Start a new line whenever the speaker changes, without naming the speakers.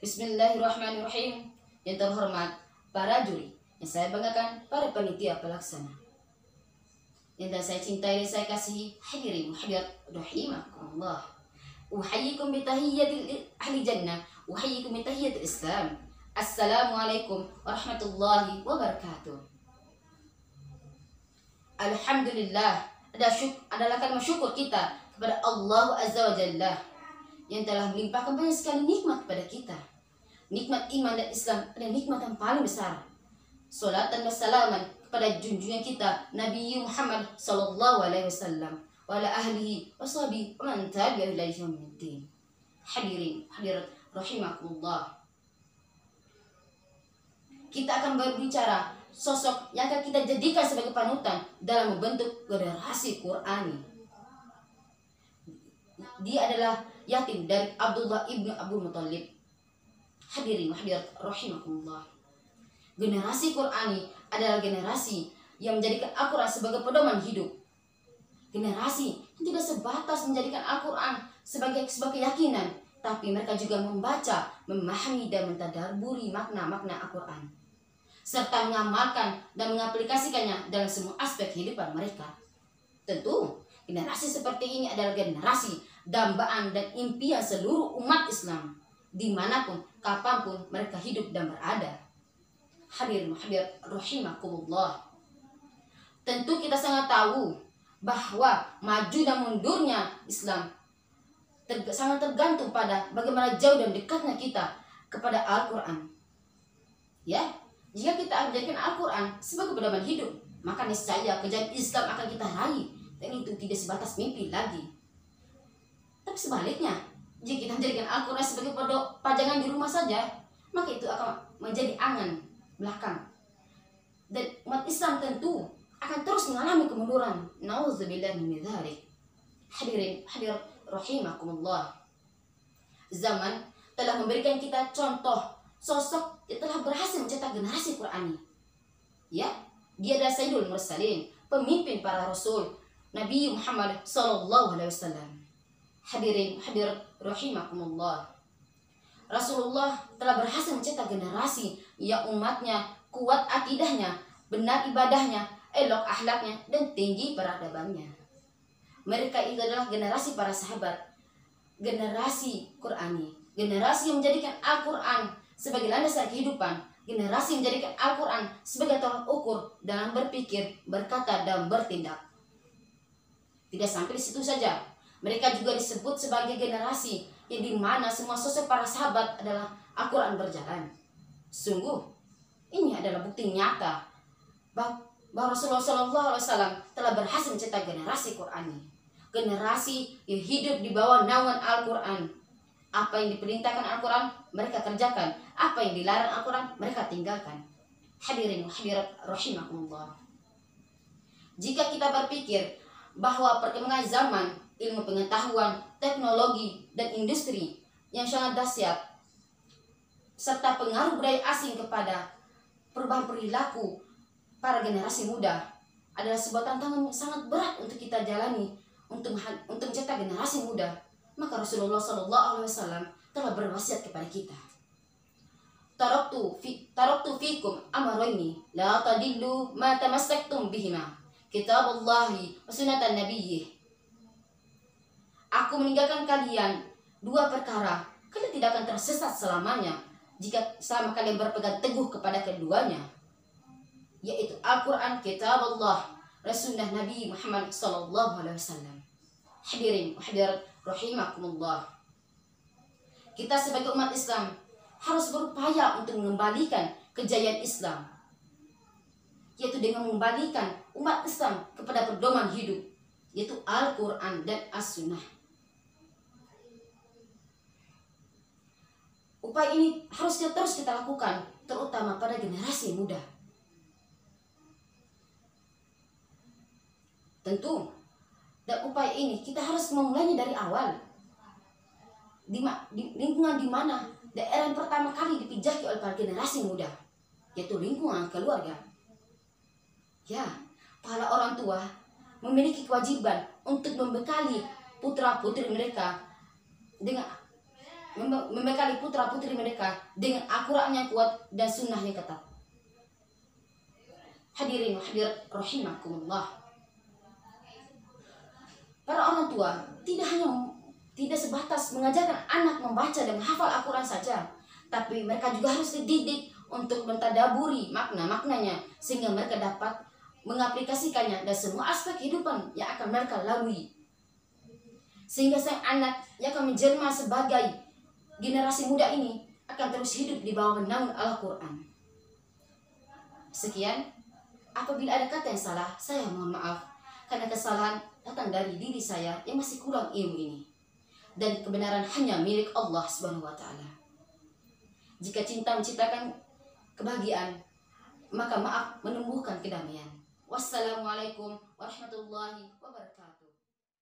Bismillahirrahmanirrahim. Yang terhormat para juri, yang saya banggakan para panitia pelaksana, yang saya cintai dan saya kasihi hadirin hadirat rahimakumullah. Uhayyikum bitahiyyatil ahli jannah, uhayyikum bitahiyyatil Islam. Assalamualaikum warahmatullahi wabarakatuh. Alhamdulillah, adalah kalimat syukur kita kepada Allah Azza wa Jalla yang telah melimpahkan banyak sekali nikmat kepada kita. Nikmat iman dan Islam adalah nikmat yang paling besar. Salatan dan salaman kepada junjungan kita Nabi Muhammad sallallahu alaihi wasallam wa ala ahlihi wa sahbihi wa man tabi'ahu ila yaumiddin. Hadirin hadirat rahimakumullah. Kita akan berbicara sosok yang akan kita jadikan sebagai panutan dalam membentuk generasi Qur'ani. Dia adalah yatim dari Abdullah ibnu Abu Muthalib. Hadirin hadirat rahimakumullah. Generasi Qur'ani adalah generasi yang menjadikan Al-Quran sebagai pedoman hidup. Generasi yang tidak sebatas menjadikan Al-Quran sebagai keyakinan, tapi mereka juga membaca, memahami dan mentadabburi makna-makna Al-Quran, serta mengamalkan dan mengaplikasikannya dalam semua aspek kehidupan mereka. Tentu, generasi seperti ini adalah generasi dambaan dan impian seluruh umat Islam, dimanapun, kapanpun mereka hidup dan berada. Hadirin hadirat rahimakumullah. Tentu kita sangat tahu bahwa maju dan mundurnya Islam sangat tergantung pada bagaimana jauh dan dekatnya kita kepada Al-Quran. Ya, jika kita menjadikan Al-Quran sebagai pedoman hidup, maka niscaya kejayaan Islam akan kita raih, dan itu tidak sebatas mimpi lagi. Tapi sebaliknya, jika kita menjadikan Al-Quran sebagai pajangan di rumah saja, maka itu akan menjadi angan belakang, dan umat Islam tentu akan terus mengalami kemunduran. Nauzubillah min dzalik. Hadirin hadirat rahimakumullah. Zaman telah memberikan kita contoh sosok yang telah berhasil mencetak generasi Qur'ani. Ya, dia adalah Sayyidul Mursalin, pemimpin para rasul, Nabi Muhammad sallallahu alaihi wasallam. Hadirin hadirat rahimakumullah. Rasulullah telah berhasil mencetak generasi yang umatnya kuat akidahnya, benar ibadahnya, elok akhlaknya, dan tinggi peradabannya. Mereka itu adalah generasi para sahabat, generasi Qur'ani, generasi yang menjadikan Al-Quran sebagai landasan kehidupan, generasi yang menjadikan Al-Quran sebagai tolak ukur dalam berpikir, berkata, dan bertindak. Tidak sampai di situ saja, mereka juga disebut sebagai generasi yang dimana semua sosok para sahabat adalah Al-Quran berjalan. Sungguh, ini adalah bukti nyata bahwa Rasulullah SAW telah berhasil mencetak generasi Qur'ani, generasi yang hidup di bawah naungan Al-Quran. Apa yang diperintahkan Al-Quran mereka kerjakan, apa yang dilarang Al-Quran mereka tinggalkan. Hadirin hadirat rahimakumullah. Jika kita berpikir bahwa perkembangan zaman, ilmu pengetahuan, teknologi, dan industri yang sangat dahsyat, serta pengaruh budaya asing kepada perubahan perilaku para generasi muda adalah sebuah tantangan yang sangat berat untuk kita jalani untuk mencetak generasi muda, maka Rasulullah SAW telah berwasiat kepada kita. Taraktu fikum amrayni la tadillu ma tamassaktum bihima, kitabullahi wa sunnatan nabiyyih. Aku meninggalkan kalian dua perkara, kalian tidak akan tersesat selamanya jika selama kalian berpegang teguh kepada keduanya, yaitu Al-Quran, kitab Allah, Rasulullah Nabi Muhammad sallallahu alaihi wasallam. Hadirin hadirat rahimakumullah. Kita sebagai umat Islam harus berupaya untuk mengembalikan kejayaan Islam, yaitu dengan mengembalikan umat Islam kepada pedoman hidup, yaitu Al-Quran dan As-Sunnah. Upaya ini harus terus kita lakukan, terutama pada generasi muda. Tentu, dan upaya ini kita harus memulainya dari awal. Di lingkungan di mana daerah yang pertama kali dipijaki oleh para generasi muda, yaitu lingkungan keluarga. Ya, para orang tua memiliki kewajiban untuk membekali putra-putri mereka dengan membekali putra-putri mereka dengan Al-Qur'an yang kuat dan sunnah yang ketat. Hadirin wa hadirat rahimakumullah. Para orang tua tidak sebatas mengajarkan anak membaca dan menghafal Al-Quran saja, tapi mereka juga harus dididik untuk mentadaburi makna-maknanya sehingga mereka dapat mengaplikasikannya dan semua aspek kehidupan yang akan mereka lalui. Sehingga sang anak yang akan menjelma sebagai generasi muda ini akan terus hidup di bawah naungan Al-Quran. Sekian, apabila ada kata yang salah, saya mohon maaf karena kesalahan datang dari diri saya yang masih kurang ilmu ini. Dan kebenaran hanya milik Allah Subhanahu wa taala. Jika cinta menciptakan kebahagiaan, maka maaf menumbuhkan kedamaian. Wassalamualaikum warahmatullahi wabarakatuh.